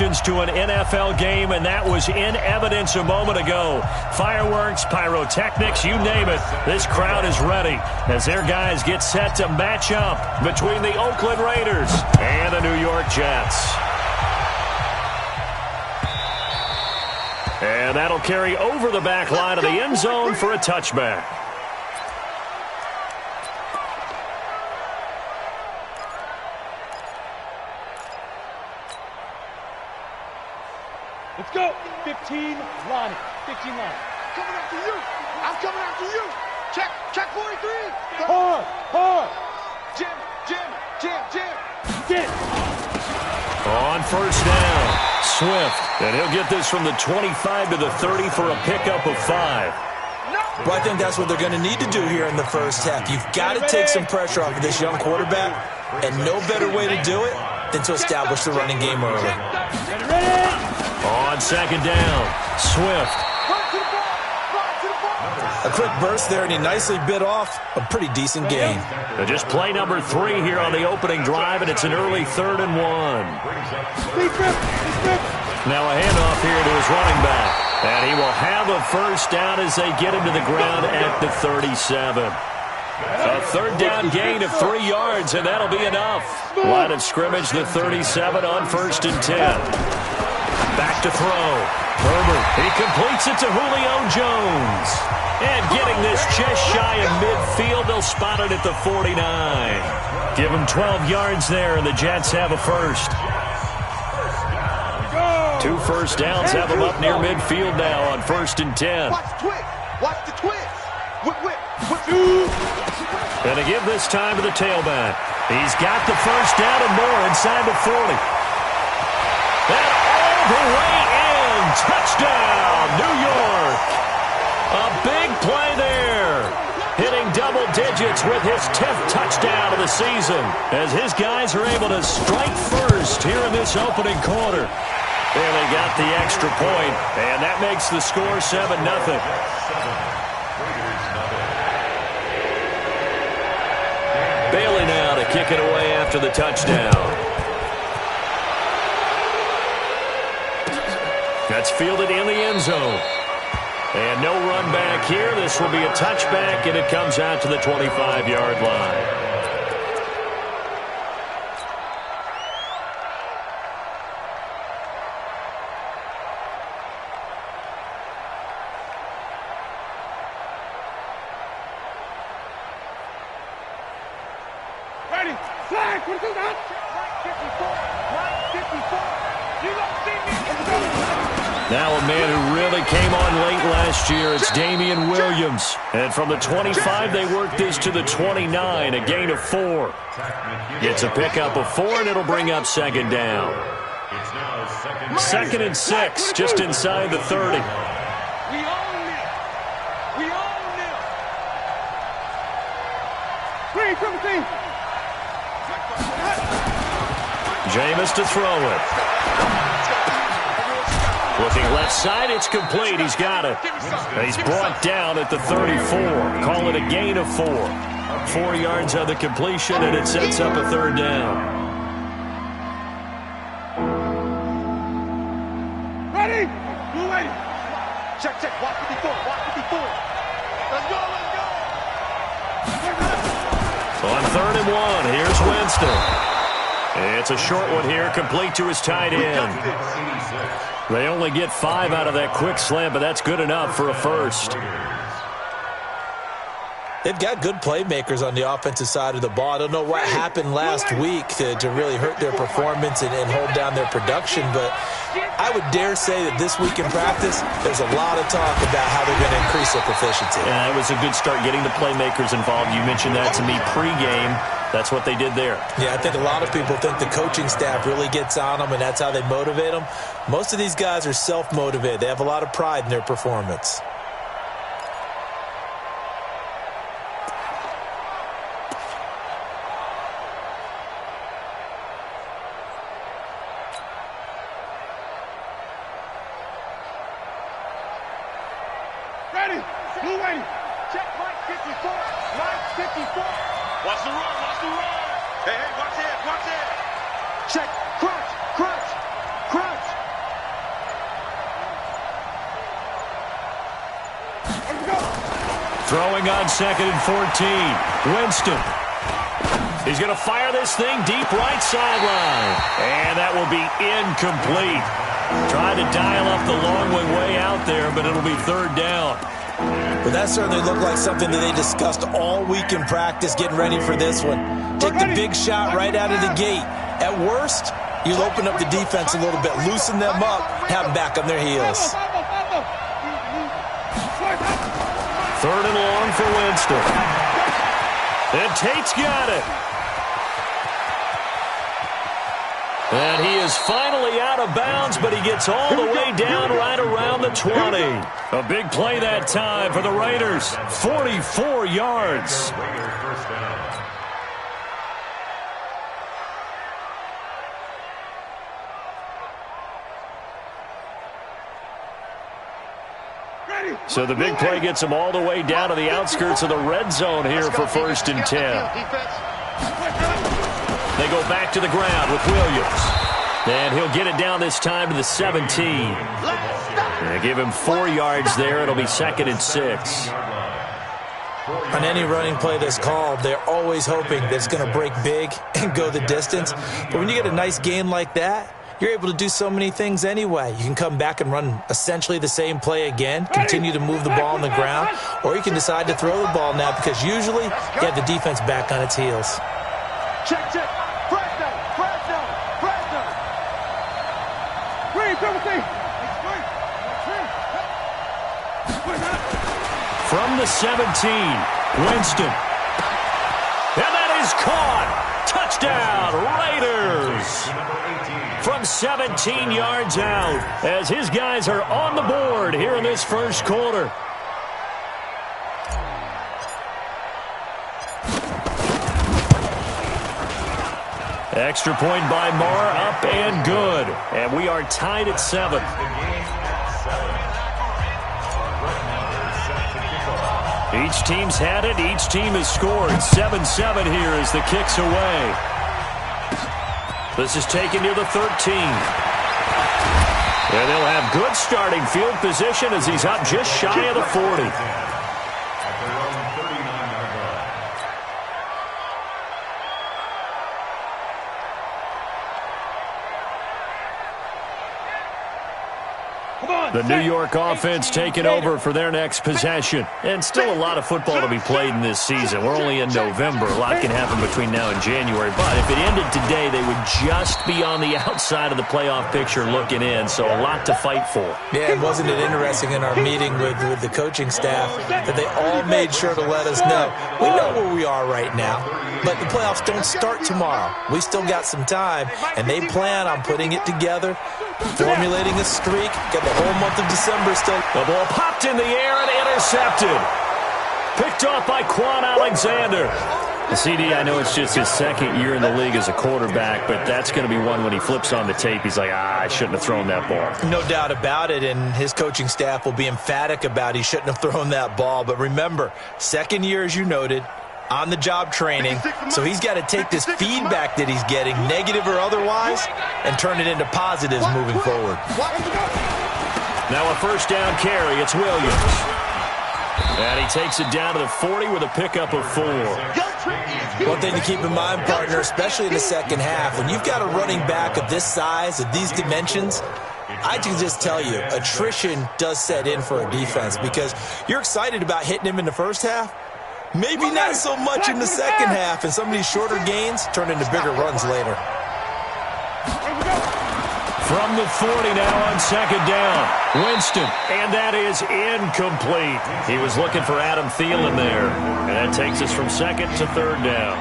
emotions to an NFL game, and that was in evidence a moment ago. Fireworks, pyrotechnics, you name it. This crowd is ready as their guys get set to match up between the Oakland Raiders and the New York Jets. And that'll carry over the back line of the end zone for a touchback. Let's go. 15 line. 15 line. Coming after you. I'm coming after you. Check 43. Hard. Jim. Get. On first down, Swift. And he'll get this from the 25 to the 30 for a pickup of 5. Well, I think that's what they're going to need to do here in the first half. You've got to take some pressure off of this young quarterback, and no better way to do it than to establish the running game early. On second down, Swift. A quick burst there, and he nicely bit off a pretty decent gain. Just play number 3 here on the opening drive, and it's an early 3rd and 1. Now a handoff here to his running back. And he will have a first down as they get him to the ground at the 37. A third down gain of 3 yards, and that'll be enough. Line of scrimmage, the 37 on 1st and 10. Back to throw. Herbert, he completes it to Julio Jones. And getting this just shy of midfield, they'll spot it at the 49. Give him 12 yards there, and the Jets have a first. 2 first downs have them up near midfield now on 1st and 10. Watch the twist. Whip. And to give this time to the tailback. He's got the first down and more inside the 40. And all the way in. Touchdown, New York. A big play there. Hitting double digits with his 10th touchdown of the season as his guys are able to strike first here in this opening quarter. And they got the extra point, and that makes the score 7-0. Bailey now to kick it away after the touchdown. That's fielded in the end zone. And no run back here. This will be a touchback, and it comes out to the 25-yard line. Ready. Flag. What is that? 54. You don't see me. Now a man who really came on late last year, it's Damian Williams. And from the 25, they work this to the 29, a gain of 4. Gets a pickup of 4, and it'll bring up 2nd down. 2nd and 6, just inside the 30. We own it. Green, 17. Jameis to throw it. Looking left side, it's complete. He's got it. He's brought down at the 34. Call it a gain of 4. 4 yards on the completion, and it sets up a 3rd down. Ready? You ready? Check. Watch 54. Let's go. On 3rd and 1, here's Winston. It's a short one here, complete to his tight end. They only get 5 out of that quick slant, but that's good enough for a first. They've got good playmakers on the offensive side of the ball. I don't know what happened last week to really hurt their performance and hold down their production, but I would dare say that this week in practice, there's a lot of talk about how they're going to increase their proficiency. Yeah, it was a good start getting the playmakers involved. You mentioned that to me pregame. That's what they did there. Yeah, I think a lot of people think the coaching staff really gets on them, and that's how they motivate them. Most of these guys are self-motivated. They have a lot of pride in their performance. Ready? Blue ready. Check Mike 54. Mike 54. Watch the run. Hey, watch it. Check. Crunch. Throwing on 2nd and 14. Winston. He's going to fire this thing deep right sideline. And that will be incomplete. Trying to dial up the long way out there, but it'll be 3rd down. But that certainly looked like something that they discussed all week in practice, getting ready for this one. Take the big shot right out of the gate. At worst, you'll open up the defense a little bit, loosen them up, have them back on their heels. 3rd and long for Winston. And Tate's got it. And he is finally out of bounds, but he gets all the way down right around the 20. A big play that time for the Raiders. 44 yards. So the big play gets him all the way down to the outskirts of the red zone here for 1st and 10. They go back to the ground with Williams. And he'll get it down this time to the 17. They give him 4 yards there. It'll be 2nd and 6. On any running play that's called, they're always hoping that it's going to break big and go the distance. But when you get a nice gain like that, you're able to do so many things anyway. You can come back and run essentially the same play again, continue to move the ball on the ground, or you can decide to throw the ball now because usually you have the defense back on its heels. Check, check. From the 17, Winston. And that is caught. Touchdown, Raiders. From 17 yards out as his guys are on the board here in this 1st quarter. Extra point by Marr, up and good. And we are tied at 7. Each team's had it. Each team has scored. 7-7 here as the kick's away. This is taken near the 13. And they'll have good starting field position as he's up just shy of the 40. The New York offense taking over for their next possession. And still a lot of football to be played in this season. We're only in November. A lot can happen between now and January. But if it ended today, they would just be on the outside of the playoff picture looking in. So a lot to fight for. Yeah, and wasn't it interesting in our meeting with the coaching staff that they all made sure to let us know, we know where we are right now, but the playoffs don't start tomorrow. We still got some time, and they plan on putting it together, formulating a streak, got the whole month of December still. The ball popped in the air and intercepted. Picked off by Quan Alexander. CD, I know it's just his 2nd year in the league as a quarterback, but that's going to be one when he flips on the tape. He's like, I shouldn't have thrown that ball. No doubt about it, and his coaching staff will be emphatic about he shouldn't have thrown that ball. But remember, 2nd year, as you noted, on-the-job training, so he's got to take this feedback that he's getting, negative or otherwise, and turn it into positives moving forward. Now a 1st down carry. It's Williams. And he takes it down to the 40 with a pickup of 4. One thing to keep in mind, partner, especially in the 2nd half, when you've got a running back of this size, of these dimensions, I can just tell you, attrition does set in for a defense because you're excited about hitting him in the 1st half. Maybe not so much in the 2nd half, and some of these shorter gains turn into bigger runs later. From the 40 now on 2nd down. Winston, and that is incomplete. He was looking for Adam Thielen there, and that takes us from 2nd to 3rd down.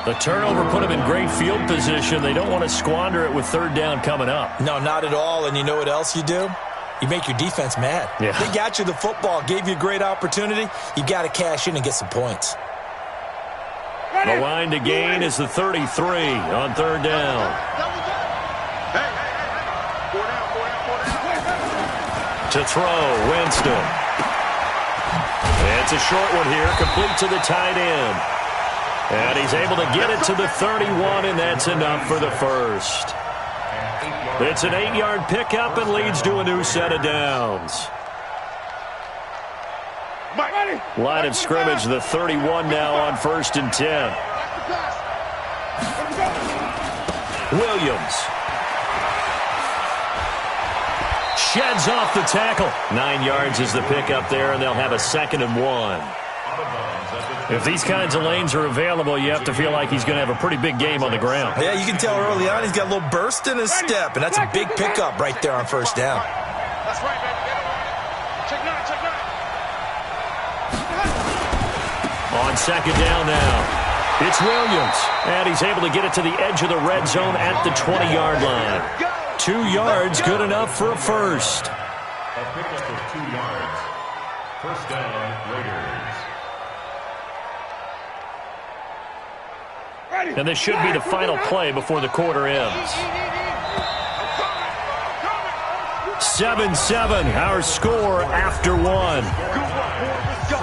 The turnover put him in great field position. They don't want to squander it with 3rd down coming up. No, not at all, and you know what else you do? You make your defense mad. Yeah. They got you the football, gave you a great opportunity. You got to cash in and get some points. The line to gain is the 33 on 3rd down. To throw, Winston. It's a short one here, complete to the tight end. And he's able to get it to the 31, and that's enough for the 1st. It's an 8-yard pickup and leads to a new set of downs. Line of scrimmage, the 31 now on 1st and 10. Williams. Sheds off the tackle. 9 yards is the pickup there, and they'll have a 2nd and 1. If these kinds of lanes are available, you have to feel like he's going to have a pretty big game on the ground. Yeah, you can tell early on he's got a little burst in his step, and that's a big pickup right there on 1st down. That's right, baby. Check 9, check 9. On 2nd down now. It's Williams, and he's able to get it to the edge of the red zone at the 20-yard line. 2 yards, good enough for a first. A pickup of 2 yards. 1st down, Raiders. And this should be the final play before the quarter ends. 7-7, our score after 1. Let's go.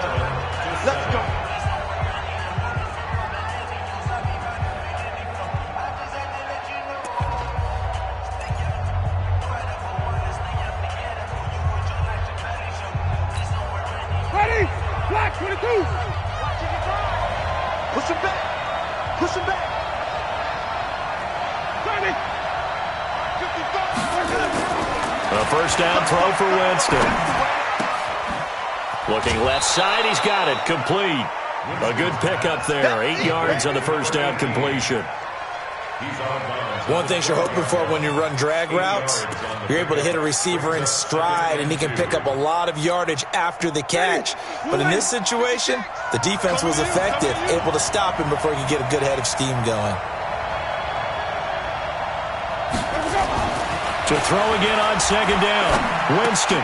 Let's go. Ready? Black 22. Push him back. Push him back. Ready? A 1st down throw for Winston. Looking left side, he's got it, complete. A good pickup there, 8 yards on the 1st down completion. One thing you're hoping for when you run drag routes, you're able to hit a receiver in stride, and he can pick up a lot of yardage after the catch. But in this situation, the defense was effective, able to stop him before he could get a good head of steam going. To throw again on 2nd down. Winston.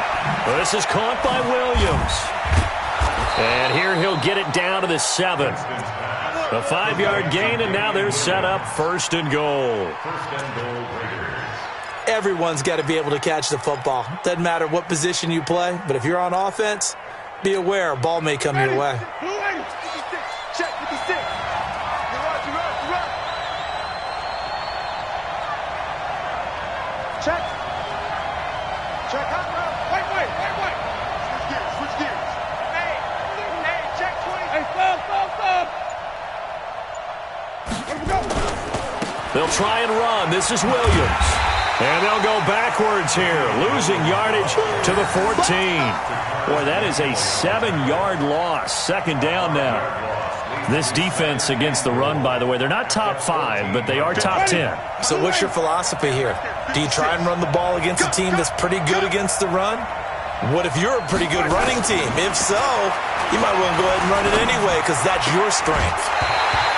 This is caught by Williams. And here he'll get it down to the 7. A 5-yard gain, and now they're set up 1st and goal. Everyone's got to be able to catch the football. Doesn't matter what position you play, but if you're on offense, be aware a ball may come your way. Check 56. You're right, you're right, you're right. Check. Check out. Wait. Switch gears. Hey, check 20. Hey, stop. Let him go. They'll try and run. This is Williams. And they'll go backwards here, losing yardage to the 14. Boy, that is a 7-yard loss. 2nd down now. This defense against the run, by the way, they're not top 5, but they are top 10. So what's your philosophy here? Do you try and run the ball against a team that's pretty good against the run? What if you're a pretty good running team? If so, you might want to go ahead and run it anyway because that's your strength.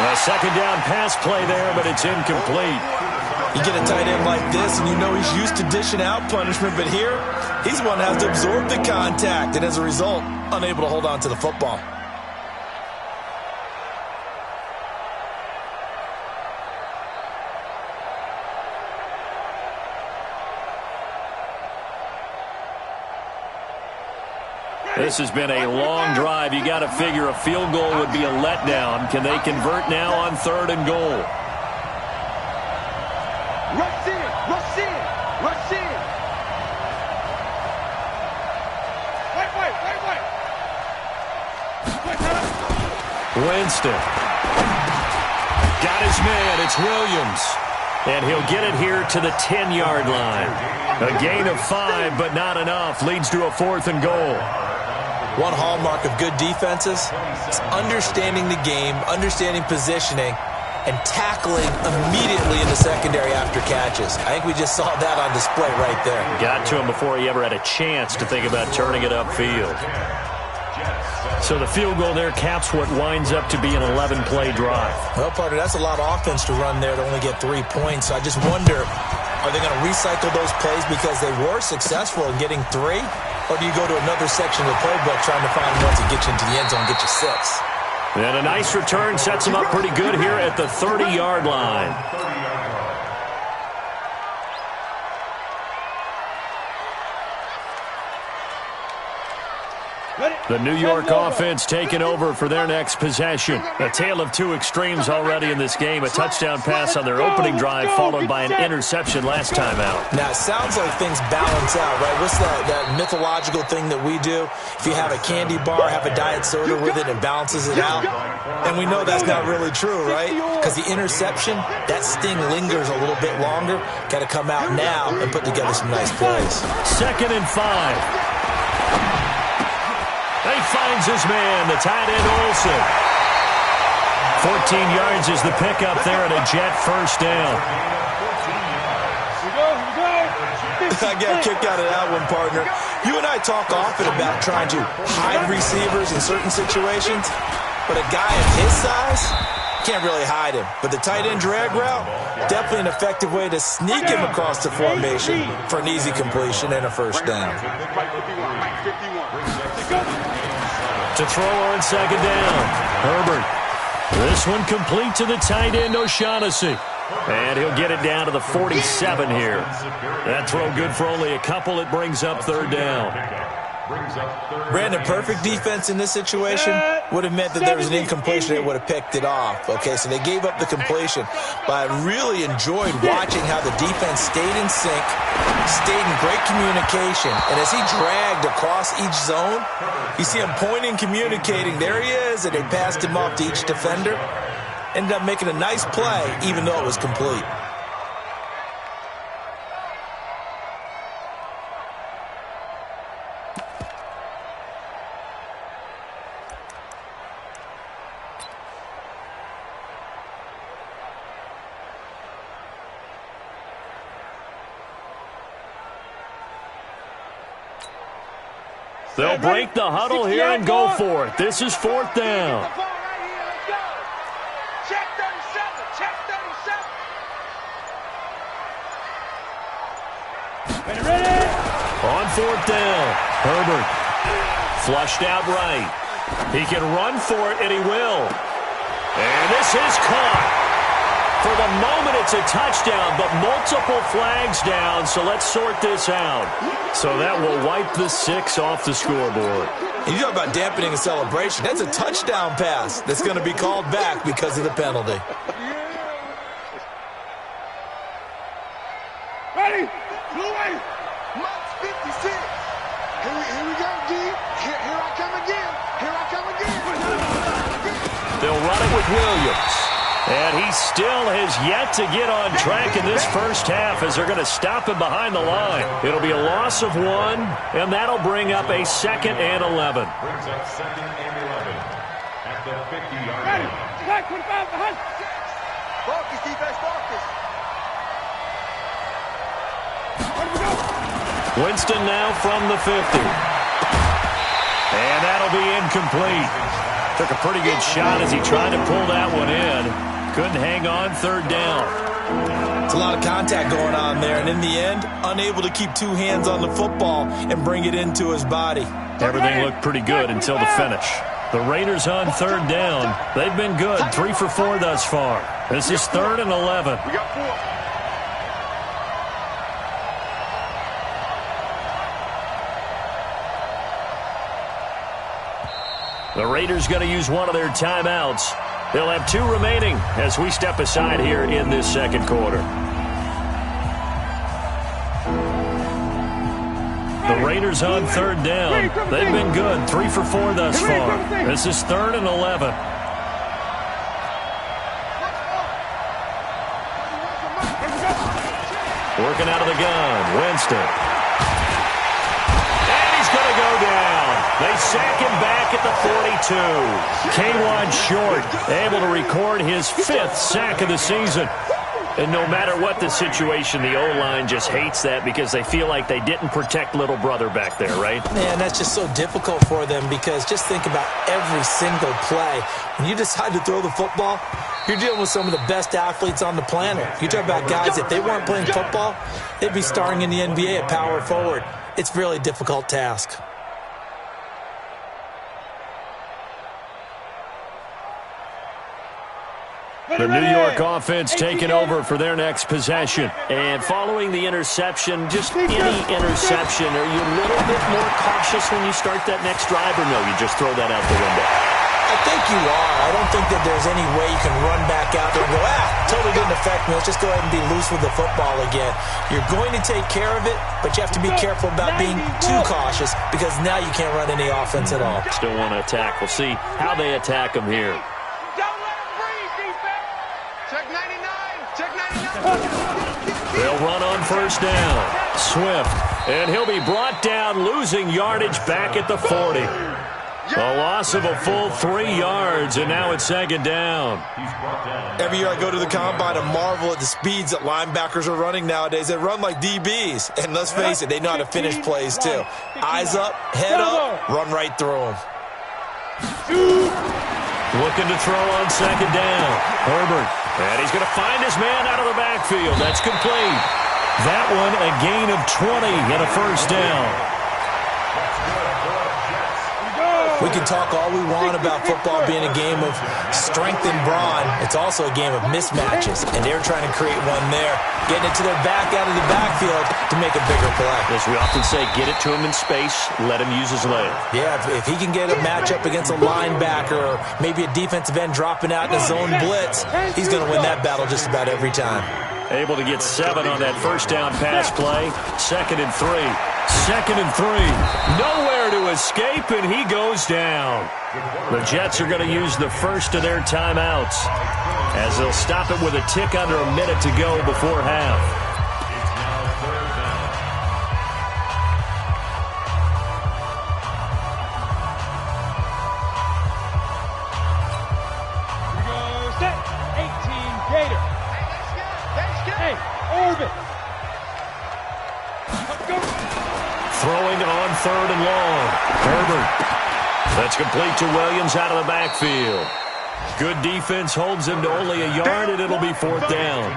A 2nd down pass play there, but it's incomplete. You get a tight end like this, and you know he's used to dishing out punishment, but here, he's the one that has to absorb the contact, and as a result, unable to hold on to the football. This has been a long drive. You got to figure a field goal would be a letdown. Can they convert now on 3rd and goal? Rush in. Wait. Winston. Got his man. It's Williams. And he'll get it here to the 10-yard line. A gain of 5, but not enough. Leads to a 4th and goal. One hallmark of good defenses is understanding the game, understanding positioning, and tackling immediately in the secondary after catches. I think we just saw that on display right there. Got to him before he ever had a chance to think about turning it upfield. So the field goal there caps what winds up to be an 11-play drive. Well, partner, that's a lot of offense to run there to only get 3 points. So I just wonder, are they going to recycle those plays because they were successful in getting 3? Or do you go to another section of the playbook trying to find ones that get you into the end zone and get you 6? And a nice return sets him up pretty good here at the 30-yard line. The New York offense taking over for their next possession. A tale of two extremes already in this game. A touchdown pass on their opening drive, followed by an interception last time out. Now, it sounds like things balance out, right? What's that mythological thing that we do? If you have a candy bar, have a diet soda with it, and balances it out. And we know that's not really true, right? Because the interception, that sting lingers a little bit longer. Got to come out now and put together some nice plays. 2nd and 5. He finds his man, the tight end Olsen. 14 yards is the pickup there and a Jet first down. I got a kick out of that one, partner. You and I talk often about trying to hide receivers in certain situations, but a guy of his size can't really hide him. But the tight end drag route, definitely an effective way to sneak him across the formation for an easy completion and a first down. To throw on 2nd down, Herbert. This one complete to the tight end O'Shaughnessy. And he'll get it down to the 47 here. That throw good for only a couple. It brings up 3rd down. Brandon, perfect defense in this situation would have meant that there was an incompletion that would have picked it off. Okay, so they gave up the completion. But I really enjoyed watching how the defense stayed in sync, stayed in great communication. And as he dragged across each zone, you see him pointing, communicating. There he is, and they passed him off to each defender. Ended up making a nice play, even though it was complete. They'll break the huddle here and go for it. This is 4th down. Check 37. Check 37. Ready? On 4th down, Herbert flushed out right. He can run for it, and he will. And this is caught. For the moment, it's a touchdown, but multiple flags down, so let's sort this out. So that will wipe the 6 off the scoreboard. And you talk about dampening a celebration. That's a touchdown pass that's going to be called back because of the penalty. Ready? Blue way. Marks 56. Here we go, D. Here I come again. Here I come again. They'll run it with Williams. And he still has yet to get on track in this first half as they're going to stop him behind the line. It'll be a loss of 1, and that'll bring up a 2nd and 11. Brings up 2nd and 11 at the 50-yard Ready? line. Flag 25 behind. Focus, defense, focus. Where do we go? Winston now from the 50. And that'll be incomplete. Took a pretty good shot as he tried to pull that one in. Couldn't hang on 3rd down. It's a lot of contact going on there, and in the end, unable to keep 2 hands on the football and bring it into his body. Everything looked pretty good until the finish. The Raiders on 3rd down. They've been good, 3 for 4 thus far. This is 3rd and 11. We got 4. The Raiders going to use one of their timeouts. They'll have 2 remaining as we step aside here in this 2nd quarter. The Raiders on 3rd down. They've been good, 3 for 4 thus far. This is 3rd and 11. Working out of the gun, Winston. And he's going to go down. They sack him back at the 42. K'Wan Short able to record his 5th sack of the season. And no matter what the situation, the O-line just hates that because they feel like they didn't protect little brother back there, right? Man, that's just so difficult for them because just think about every single play. When you decide to throw the football, you're dealing with some of the best athletes on the planet. You talk about guys, if they weren't playing football, they'd be starring in the NBA at power forward. It's a really difficult task. The New York offense taking over for their next possession. And following the interception, just any interception, are you a little bit more cautious when you start that next drive, or no, you just throw that out the window? I think you are. I don't think that there's any way you can run back out there and go, totally didn't affect me. Let's just go ahead and be loose with the football again. You're going to take care of it, but you have to be careful about being too cautious because now you can't run any offense at all. Still want to attack. We'll see how they attack them here. Check 99. Check 99. They'll run on first down. Swift. And he'll be brought down, losing yardage back at the 40. A loss of a full 3 yards, and now it's second down. Every year I go to the combine and marvel at the speeds that linebackers are running nowadays. They run like DBs. And let's face it, they know how to finish plays too. Eyes up, head up, run right through them. Looking to throw on second down. Herbert. And he's going to find his man out of the backfield. That's complete. That one a gain of 20 and a first down. We can talk all we want about football being a game of strength and brawn. It's also a game of mismatches, and they're trying to create one there, getting it to their back out of the backfield to make a bigger play. As we often say, get it to him in space, let him use his leg. Yeah, if he can get a matchup against a linebacker or maybe a defensive end dropping out in a zone blitz, he's going to win that battle just about every time. Able to get 7 on that first down pass play. 2nd and 3. 2nd and 3. Nowhere to escape, and he goes down. The Jets are going to use the first of their timeouts as they'll stop it with a tick under a minute to go before half. Set. 18 Gator. Hey, Orbit. Let's go. Throwing on 3rd and long. Herbert. That's complete to Williams out of the backfield. Good defense holds him to only a yard, and it'll be 4th down.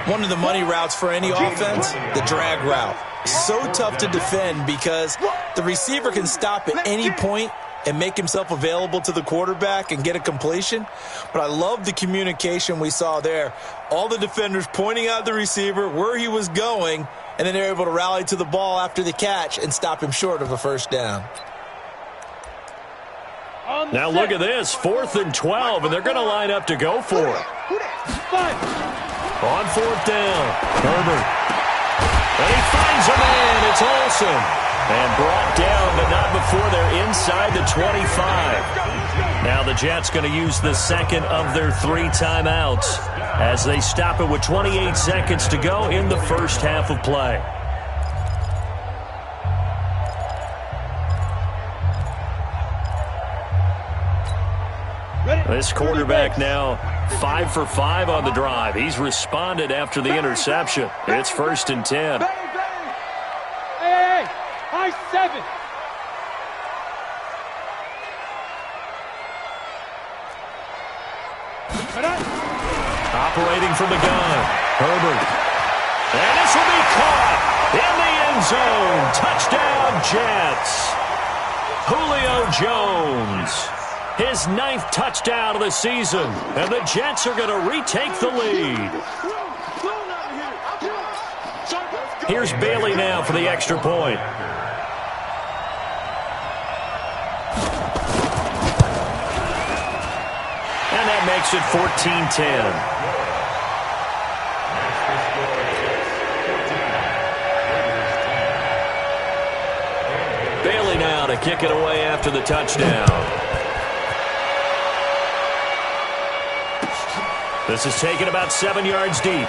One of the money routes for any offense, the drag route. So tough to defend because the receiver can stop at any point and make himself available to the quarterback and get a completion. But I love the communication we saw there. All the defenders pointing out the receiver, where he was going, and then they're able to rally to the ball after the catch and stop him short of a first down. Now look at this, 4th and 12, and they're going to line up to go for it. On 4th down, Herbert. And he finds a man, it's Olsen. And brought down, but not before they're inside the 25. Now the Jets going to use the second of their 3 timeouts as they stop it with 28 seconds to go in the first half of play. This quarterback now 5 for 5 on the drive. He's responded after the interception. It's 1st and 10. Hey, high 7. Operating from the gun, Herbert. And this will be caught in the end zone. Touchdown, Jets. Julio Jones. His 9th touchdown of the season. And the Jets are going to retake the lead. Here's Bailey now for the extra point. And that makes it 14-10. Bailey now to kick it away after the touchdown. This is taken about 7 yards deep.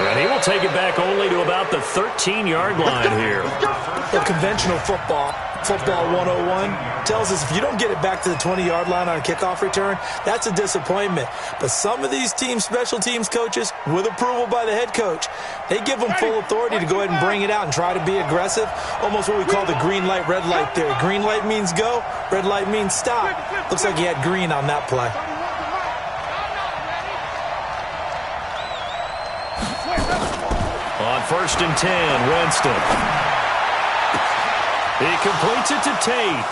And he will take it back only to about the 13-yard line here. The conventional football 101, tells us if you don't get it back to the 20-yard line on a kickoff return, that's a disappointment. But some of these team special teams coaches, with approval by the head coach, they give them full authority to go ahead and bring it out and try to be aggressive, almost what we call the green light, red light theory. Green light means go, red light means stop. Looks like he had green on that play. On 1st and 10, Winston. He completes it to Tate.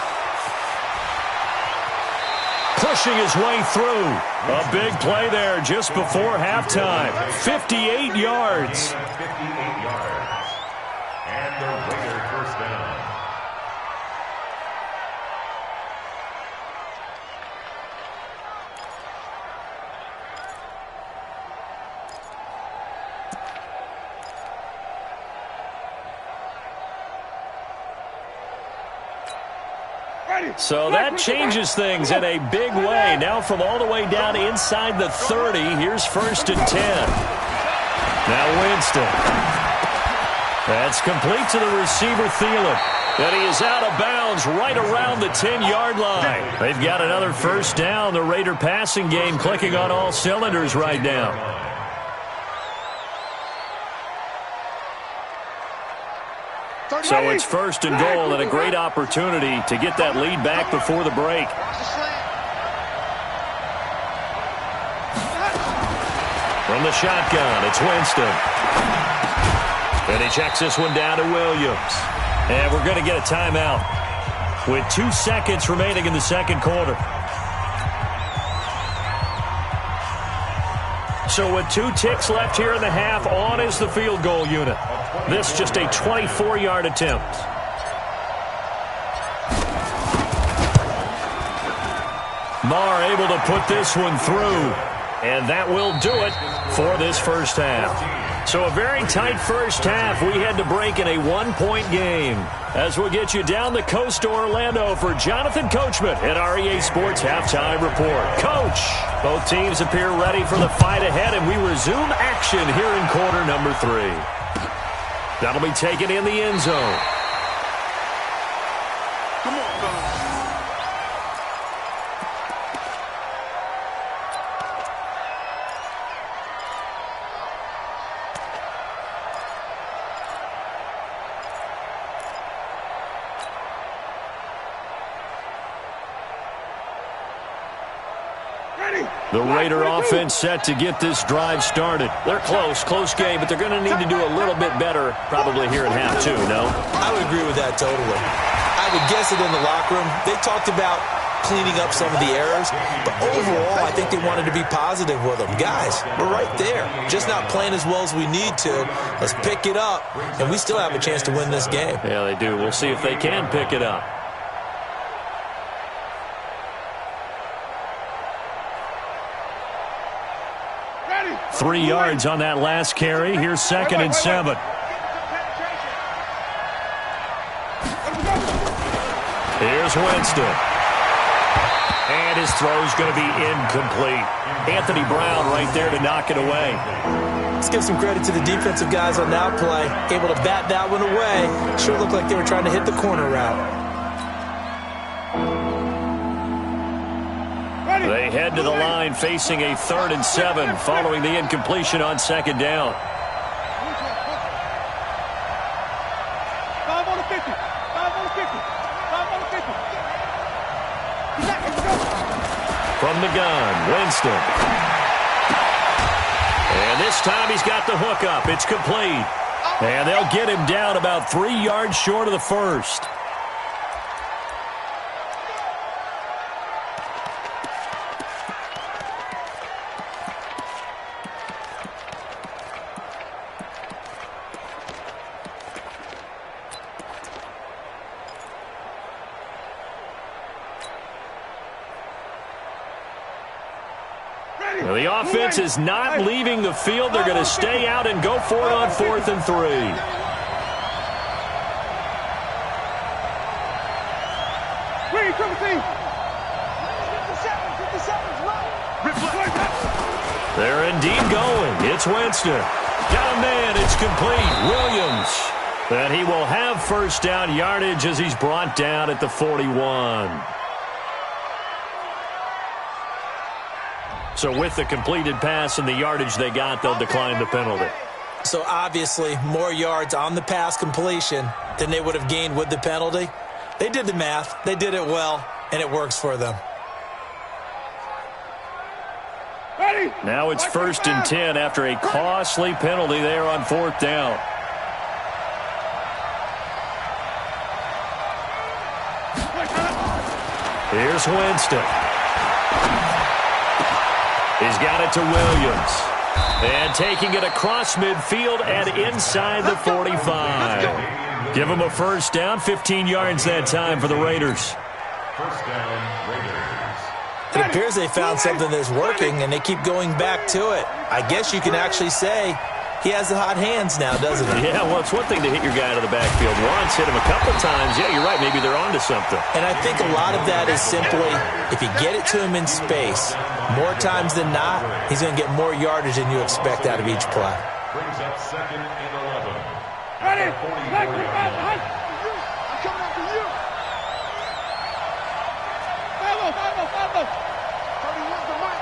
pushing his way through. A big play there just before halftime. 58 yards. 58 yards. And the Raiders first down. So that changes things in a big way. Now from all the way down inside the 30, here's 1st and 10. Now Winston. That's complete to the receiver, Thielen. And he is out of bounds right around the 10-yard line. They've got another first down. The Raider passing game clicking on all cylinders right now. So it's 1st and goal and a great opportunity to get that lead back before the break. From the shotgun, it's Winston. And he checks this one down to Williams. And we're going to get a timeout with 2 seconds remaining in the second quarter. So with 2 ticks left here in the half, on is the field goal unit. This just a 24-yard attempt. Marr able to put this one through. And that will do it for this first half. So a very tight first half. We had to break in a 1-point game. As we'll get you down the coast to Orlando for Jonathan Coachman at our EA Sports Halftime Report. Coach, both teams appear ready for the fight ahead, and we resume action here in quarter number 3. That'll be taken in the end zone. Come on, fellas. The Raider offense set to get this drive started. They're close game, but they're going to need to do a little bit better probably here in half 2, no? I would agree with that totally. I would guess it in the locker room. They talked about cleaning up some of the errors, but overall, I think they wanted to be positive with them. Guys, we're right there. Just not playing as well as we need to. Let's pick it up, and we still have a chance to win this game. Yeah, they do. We'll see if they can pick it up. Ready. 3 yards on that last carry. Here's 2nd and 7. Here's Winston. And his throw's going to be incomplete. Anthony Brown right there to knock it away. Let's give some credit to the defensive guys on that play. Able to bat that one away. Sure looked like they were trying to hit the corner route. They head to the line facing a 3rd and 7 following the incompletion on 2nd down. 5 on the 50. 5 on the 50. 5 on the 50. From the gun, Winston. And this time he's got the hook up. It's complete. And they'll get him down about 3 yards short of the first. The offense is not leaving the field. They're going to stay out and go for it on 4th and 3. They're indeed going. It's Winston. Got a man. It's complete. Williams. And he will have first down yardage as he's brought down at the 41. So with the completed pass and the yardage they got, they'll decline the penalty. So obviously more yards on the pass completion than they would have gained with the penalty. They did the math. They did it well, and it works for them. Now it's 1st and 10 after a costly penalty there on 4th down. Here's Winston. He's got it to Williams. And taking it across midfield and inside the 45. Give him a first down, 15 yards that time for the Raiders. First down, Raiders. It appears they found something that's working, and they keep going back to it. I guess you can actually say he has the hot hands now, doesn't he? Yeah, well, it's one thing to hit your guy out of the backfield once, hit him a couple times. Yeah, you're right. Maybe they're onto something. And I think a lot of that is simply, if you get it to him in space, more times than not, he's going to get more yardage than you expect out of each play. Brings up second and 11. Ready? Back, I'm coming after you. follow. 31's the mic.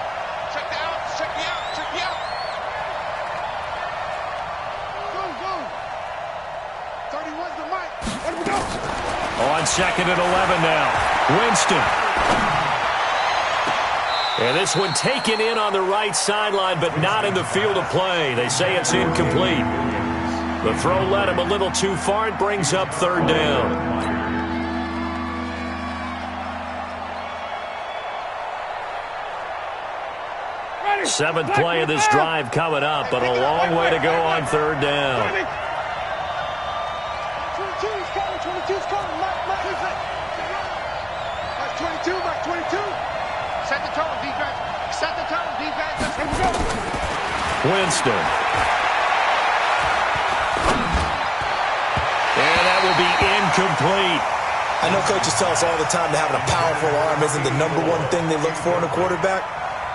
Check me out. Go. 31's the mic. Let him go. On second and 11 now. Winston. And this one taken in on the right sideline, but not in the field of play. They say it's incomplete. The throw led him a little too far. It brings up third down. Seventh play of this drive coming up, but a long way to go on third down. 22's coming. Mike. 22. Set the tone, defense. Let's go. Winston. And that will be incomplete. I know coaches tell us all the time that having a powerful arm isn't the number one thing they look for in a quarterback.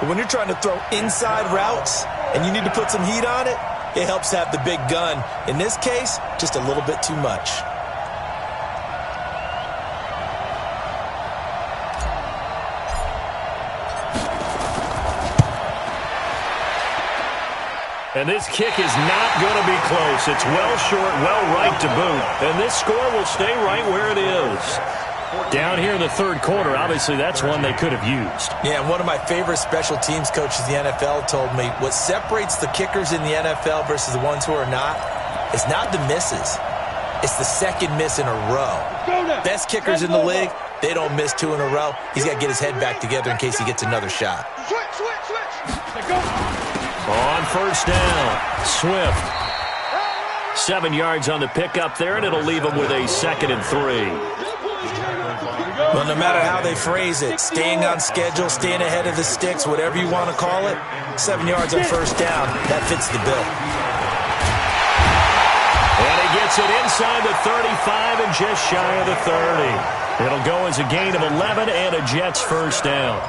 But when you're trying to throw inside routes and you need to put some heat on it, it helps to have the big gun. In this case, just a little bit too much. And this kick is not going to be close. It's well short, well right to boot. And this score will stay right where it is. Down here in the third quarter, obviously that's one they could have used. Yeah, one of my favorite special teams coaches in the NFL told me what separates the kickers in the NFL versus the ones who are not is not the misses. It's the second miss in a row. Best kickers in the league, they don't miss two in a row. He's got to get his head back together in case he gets another shot. Switch. On first down, Swift. 7 yards on the pickup there, and it'll leave him with a 2nd and 3. Well, no matter how they phrase it, staying on schedule, staying ahead of the sticks, whatever you want to call it, 7 yards on first down, that fits the bill. And he gets it inside the 35 and just shy of the 30. It'll go as a gain of 11 and a Jets first down.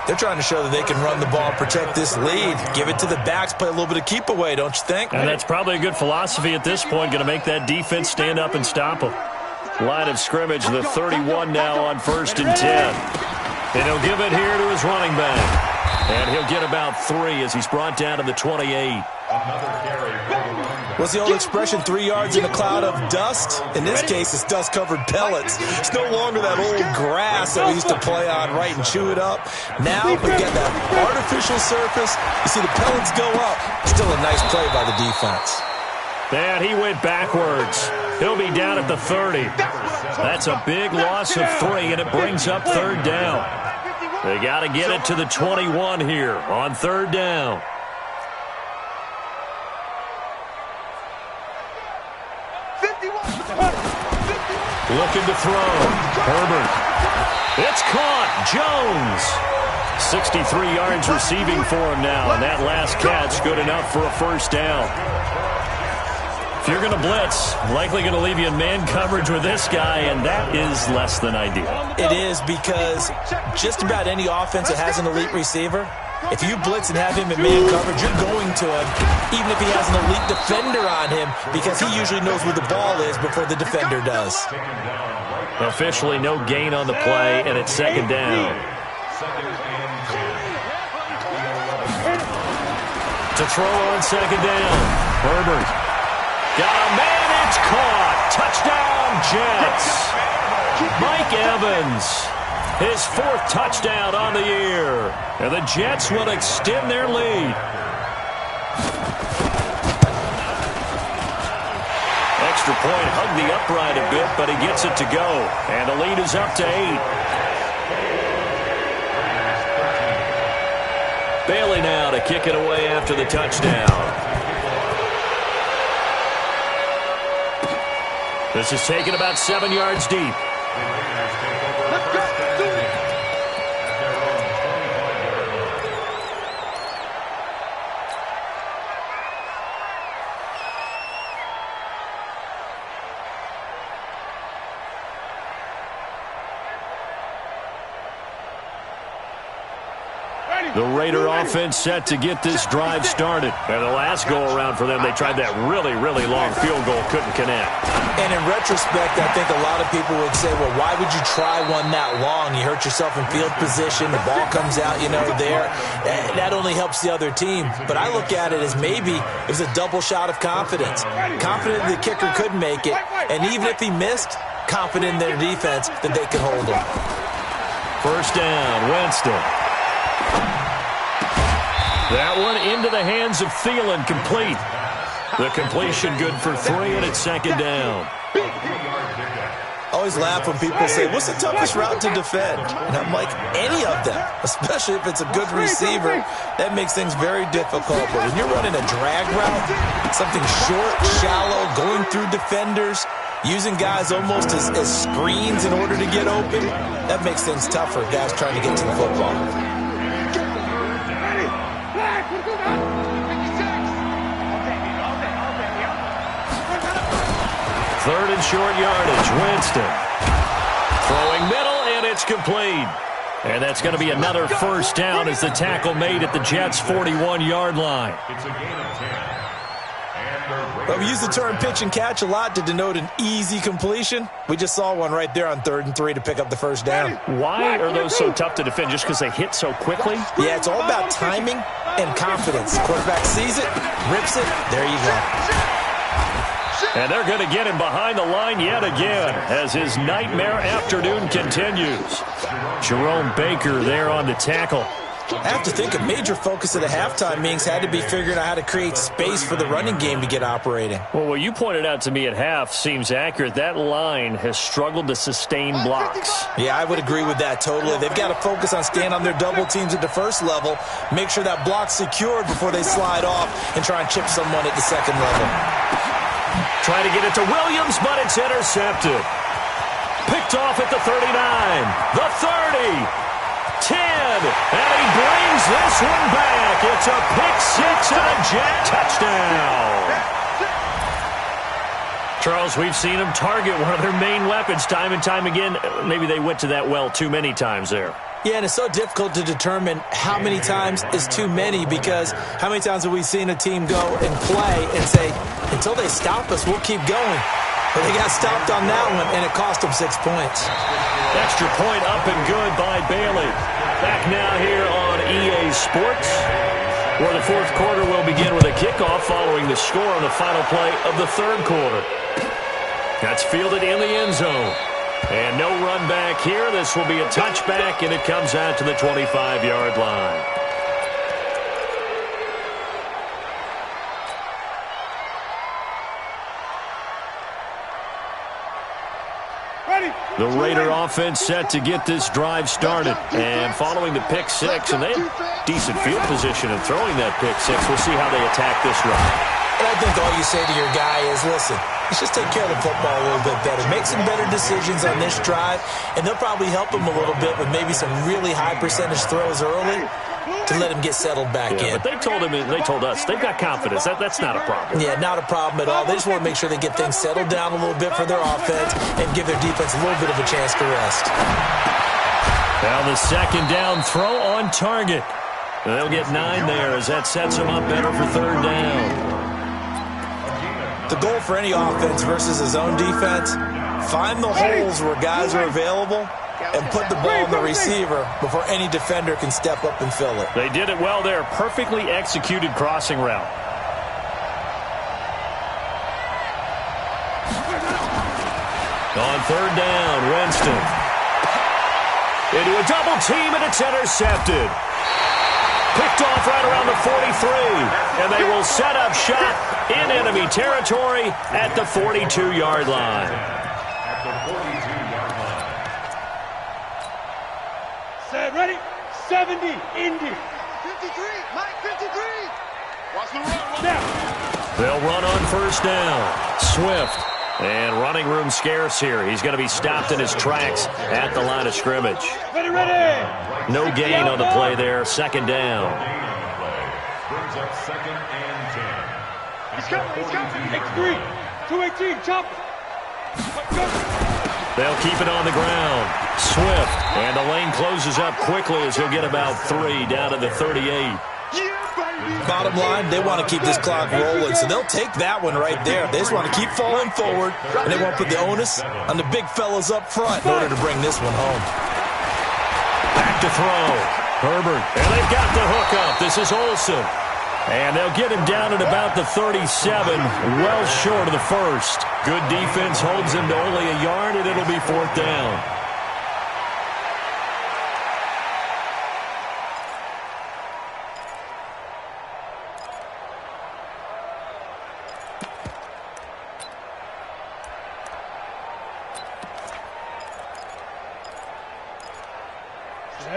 They're trying to show that they can run the ball, protect this lead, give it to the backs, play a little bit of keep away, don't you think? And that's probably a good philosophy at this point, going to make that defense stand up and stop them. Line of scrimmage, the 31 now on 1st and 10. And he'll give it here to his running back. And he'll get about 3 as he's brought down to the 28. What's the old expression, 3 yards in a cloud of dust? In this case, it's dust-covered pellets. It's no longer that old grass that we used to play on, right, and chew it up. Now we get that artificial surface. You see the pellets go up. Still a nice play by the defense. And he went backwards. He'll be down at the 30. That's a big loss of 3, and it brings up third down. They got to get it to the 21 here on third down. Looking to throw. Herbert. It's caught. Jones. 63 yards receiving for him now, and that last catch good enough for a first down. If you're going to blitz, likely going to leave you in man coverage with this guy, and that is less than ideal. It is, because just about any offense that has an elite receiver, if you blitz and have him in man coverage, you're going to him, even if he has an elite defender on him, because he usually knows where the ball is before the defender does. Officially no gain on the play, and it's second down. To throw on second down, Herbert. Got a man, it's caught. Touchdown, Jets. Mike Evans, his 4th touchdown on the year. And the Jets will extend their lead. Extra point, hugged the upright a bit, but he gets it to go. And the lead is up to 8. Bailey now to kick it away after the touchdown. This is taken about 7 yards deep. Let's go. Do it. The Raider offense set to get this drive started. And the last go-around for them, they tried that really, really long field goal, couldn't connect. And in retrospect, I think a lot of people would say, well, why would you try one that long? You hurt yourself in field position. The ball comes out, there. That only helps the other team. But I look at it as maybe it was a double shot of confidence. Confident the kicker could make it. And even if he missed, confident in their defense that they could hold him. First down, Winston. That one into the hands of Thielen, complete. The completion good for 3, and it's second down. I always laugh when people say, what's the toughest route to defend? And I'm like, any of them, especially if it's a good receiver. That makes things very difficult. But when you're running a drag route, something short, shallow, going through defenders, using guys almost as screens in order to get open, that makes things tougher, guys trying to get to the football. Third and short yardage, Winston. Throwing middle, and it's complete. And that's going to be another first down as the tackle made at the Jets' 41-yard line. It's a gain of 10. Well, we use the term pitch and catch a lot to denote an easy completion. We just saw one right there on 3rd and 3 to pick up the first down. Why are those so tough to defend? Just because they hit so quickly? Yeah, it's all about timing and confidence. Quarterback sees it, rips it, there you go. And they're going to get him behind the line yet again as his nightmare afternoon continues. Jerome Baker there on the tackle. I have to think a major focus of the halftime meetings had to be figuring out how to create space for the running game to get operating. Well, what you pointed out to me at half seems accurate. That line has struggled to sustain blocks. Yeah, I would agree with that totally. They've got to focus on staying on their double teams at the first level, make sure that block's secured before they slide off and try and chip someone at the second level. Try to get it to Williams, but it's intercepted. Picked off at the 39, the 30. 10, and he brings this one back. It's a pick-6 and a Jet touchdown. Charles, we've seen them target one of their main weapons time and time again. Maybe they went to that well too many times there. Yeah, and it's so difficult to determine how many times is too many, because how many times have we seen a team go and play and say, until they stop us, we'll keep going. But they got stopped on that one, and it cost them 6 points. Extra point up and good by Bailey. Back now here on EA Sports, where the fourth quarter will begin with a kickoff following the score on the final play of the third quarter. That's fielded in the end zone. And no run back here. This will be a touchback, and it comes out to the 25-yard line. The Raider offense set to get this drive started. And following the pick-6, and they have decent field position in throwing that pick-6. We'll see how they attack this run. And I think all you say to your guy is, listen, let's just take care of the football a little bit better. Make some better decisions on this drive, and they'll probably help him a little bit with maybe some really high-percentage throws early to let him get settled back in. But they told us, they've got confidence. That's not a problem. Yeah, not a problem at all. They just want to make sure they get things settled down a little bit for their offense and give their defense a little bit of a chance to rest. Now the second down throw on target. They'll get 9 there as that sets them up better for third down. The goal for any offense versus his own defense, find the holes where guys are available and put the ball in the receiver before any defender can step up and fill it. They did it well there. Perfectly executed crossing route. On third down, Winston. Into a double team, and it's intercepted. Picked off right around the 43, and they will set up shop in enemy territory at the 42-yard line. At the 42-yard line. Set, ready, 70, Indy. 53. Mike 53. Watch the run. They'll run on first down. Swift. And running room scarce here. He's going to be stopped in his tracks at the line of scrimmage. Ready. No gain on the play there. Second down. Brings up 2nd and 10. He's coming. X3. 218. Chop. They'll keep it on the ground. Swift. And the lane closes up quickly as he'll get about 3 down to the 38. Bottom line, they want to keep this clock rolling, so they'll take that one right there. They just want to keep falling forward, and they want to put the onus on the big fellas up front in order to bring this one home. Back to throw. Herbert. And they've got the hook up. This is Olsen. And they'll get him down at about the 37, well short of the first. Good defense holds him to only a yard, and it'll be 4th down.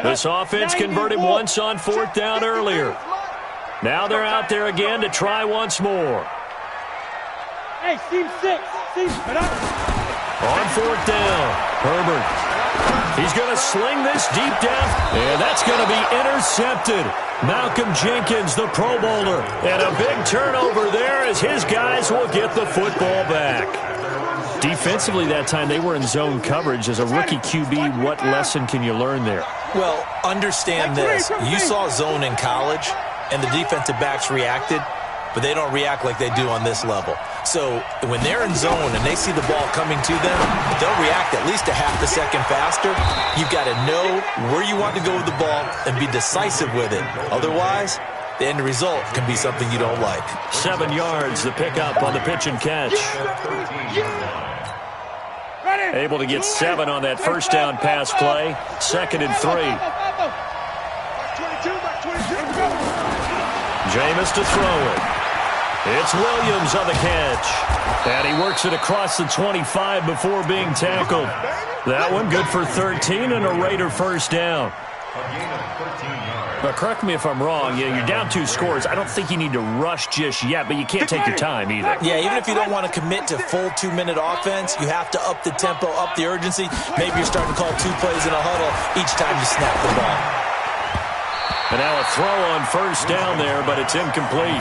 This offense converted once on 4th down earlier. Now they're out there again to try once more. Hey, seam 6. On 4th down, Herbert. He's going to sling this deep down, and that's going to be intercepted. Malcolm Jenkins, the Pro Bowler, and a big turnover there as his guys will get the football back. Defensively that time, they were in zone coverage. As a rookie QB, what lesson can you learn there? Well, understand this. You saw zone in college, and the defensive backs reacted, but they don't react like they do on this level. So when they're in zone and they see the ball coming to them, they'll react at least a half a second faster. You've got to know where you want to go with the ball and be decisive with it. Otherwise, the end result can be something you don't like. 7 yards, the pickup on the pitch and catch. Able to get 7 on that first down pass play. 2nd and 3. Jameis to throw it. It's Williams on the catch. And he works it across the 25 before being tackled. That one good for 13 and a Raider first down. But correct me if I'm wrong, you're down 2 scores. I don't think you need to rush just yet, but you can't take your time either. Yeah, even if you don't want to commit to full 2-minute offense, you have to up the tempo, up the urgency. Maybe you're starting to call 2 plays in a huddle each time you snap the ball. And now a throw on first down there, but it's incomplete.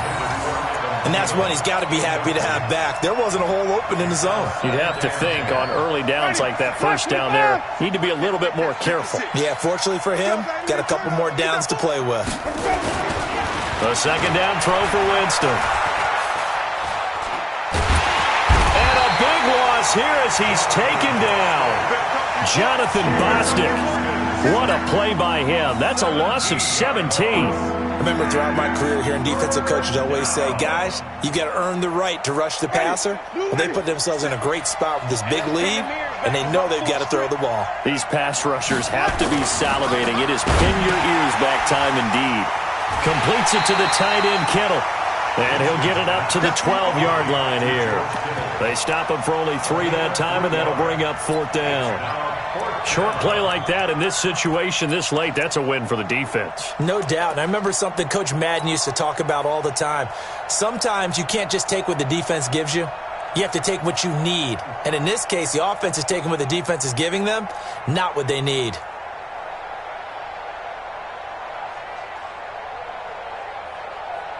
And that's one he's got to be happy to have back. There wasn't a hole open in the zone. You'd have to think on early downs like that first down there, need to be a little bit more careful. Yeah, fortunately for him, got a couple more downs to play with. A second down throw for Winston. And a big loss here as he's taken down. Jonathan Bostic. What a play by him. That's a loss of 17. I remember throughout my career hearing defensive coaches always say, guys, you got to earn the right to rush the passer. Well, they put themselves in a great spot with this big lead, and they know they've got to throw the ball. These pass rushers have to be salivating. It is pin your ears back time indeed. Completes it to the tight end, Kittle. And he'll get it up to the 12-yard line here. They stop him for only 3 that time, and that'll bring up 4th down. Short play like that in this situation this late, that's a win for the defense. No doubt. And I remember something Coach Madden used to talk about all the time. Sometimes you can't just take what the defense gives you. You have to take what you need. And in this case, the offense is taking what the defense is giving them, not what they need.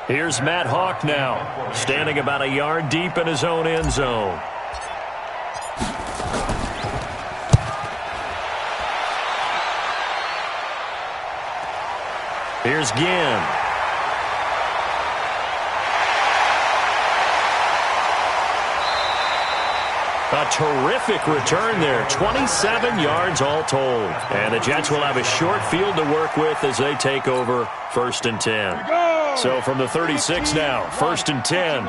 Here's Matt Hawk now, standing about a yard deep in his own end zone. Here's Ginn. A terrific return there. 27 yards all told. And the Jets will have a short field to work with as they take over 1st and 10. So from the 36 now, 1st and 10.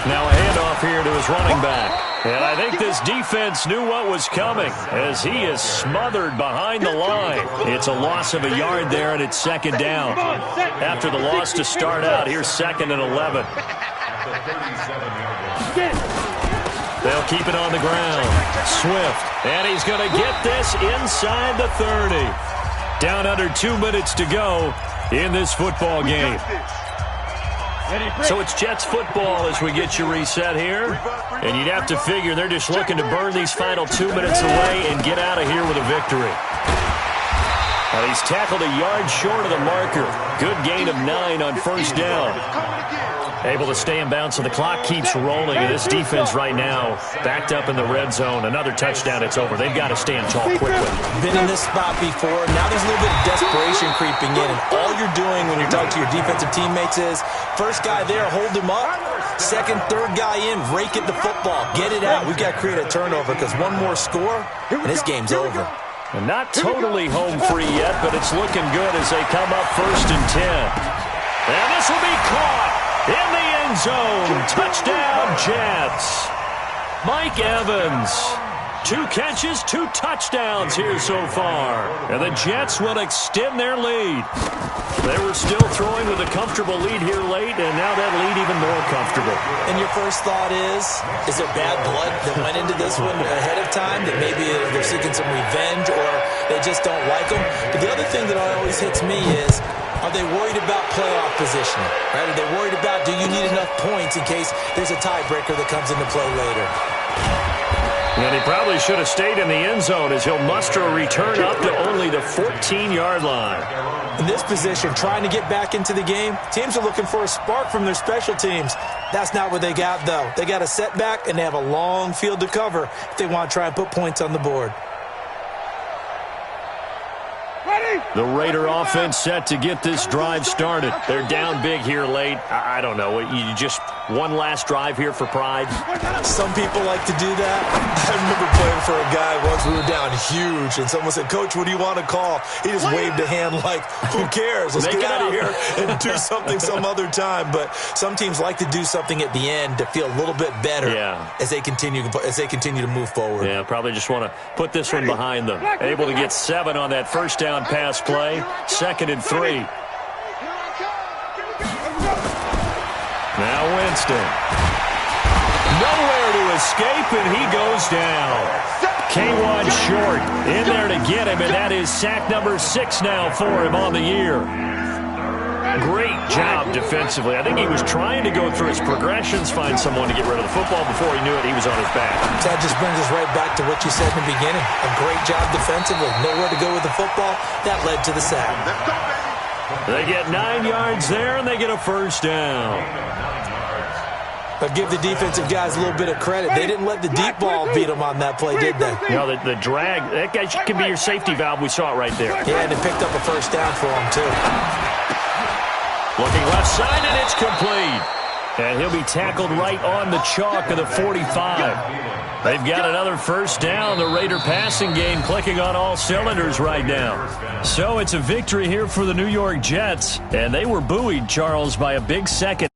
Now a handoff here to his running back. And I think this defense knew what was coming as he is smothered behind the line. It's a loss of a yard there, and it's 2nd down. After the loss to start out, here's 2nd and 11. They'll keep it on the ground. Swift. And he's going to get this inside the 30. Down under 2 minutes to go in this football game. So it's Jets football as we get you reset here. And you'd have to figure they're just looking to burn these final 2 minutes away and get out of here with a victory. Well, he's tackled a yard short of the marker. Good gain of 9 on first down. Able to stay in bounds, so the clock keeps rolling. And this defense right now backed up in the red zone. Another touchdown, it's over. They've got to stand tall quickly. Been in this spot before. Now there's a little bit of desperation creeping in. And all you're doing when you're talking to your defensive teammates is, first guy there, hold him up. Second, third guy in, rake at the football. Get it out. We've got to create a turnover because one more score, and this game's over. And not totally home free yet, but it's looking good as they come up 1st and 10. And this will be caught in the end zone. Touchdown, Jets. Mike Evans. 2 catches, 2 touchdowns here so far. And the Jets will extend their lead. They were still throwing with a comfortable lead here late, and now that lead even more comfortable. And your first thought is there bad blood that went into this one ahead of time, that maybe they're seeking some revenge or they just don't like them? But the other thing that always hits me is, are they worried about playoff positioning? Right? Are they worried about, do you need enough points in case there's a tiebreaker that comes into play later? And he probably should have stayed in the end zone as he'll muster a return up to only the 14-yard line. In this position, trying to get back into the game, teams are looking for a spark from their special teams. That's not what they got, though. They got a setback, and they have a long field to cover if they want to try and put points on the board. The Raider offense set to get this drive started. They're down big here late. I don't know. You just one last drive here for pride? Some people like to do that. I remember playing for a guy once. We were down huge, and someone said, "Coach, what do you want to call?" He just waved a hand like, who cares? Let's get out of here and do something some other time. But some teams like to do something at the end to feel a little bit better as they continue to move forward. Yeah, probably just want to put this one behind them. Able to get 7 on that first down pass play. 2nd and 3. Now Winston. Nowhere to escape, and he goes down. K1 short in there to get him, and that is sack number 6 now for him on the year. Great job defensively. I think he was trying to go through his progressions, find someone to get rid of the football. Before he knew it, he was on his back. That just brings us right back to what you said in the beginning. A great job defensively. Nowhere to go with the football. That led to the sack. They get 9 yards there, and they get a first down. But give the defensive guys a little bit of credit. They didn't let the deep ball beat them on that play, did they? You know, the drag, that guy can be your safety valve. We saw it right there. Yeah, and they picked up a first down for him, too. Looking left side, and it's complete. And he'll be tackled right on the chalk of the 45. They've got another first down. The Raider passing game clicking on all cylinders right now. So it's a victory here for the New York Jets. And they were buoyed, Charles, by a big second.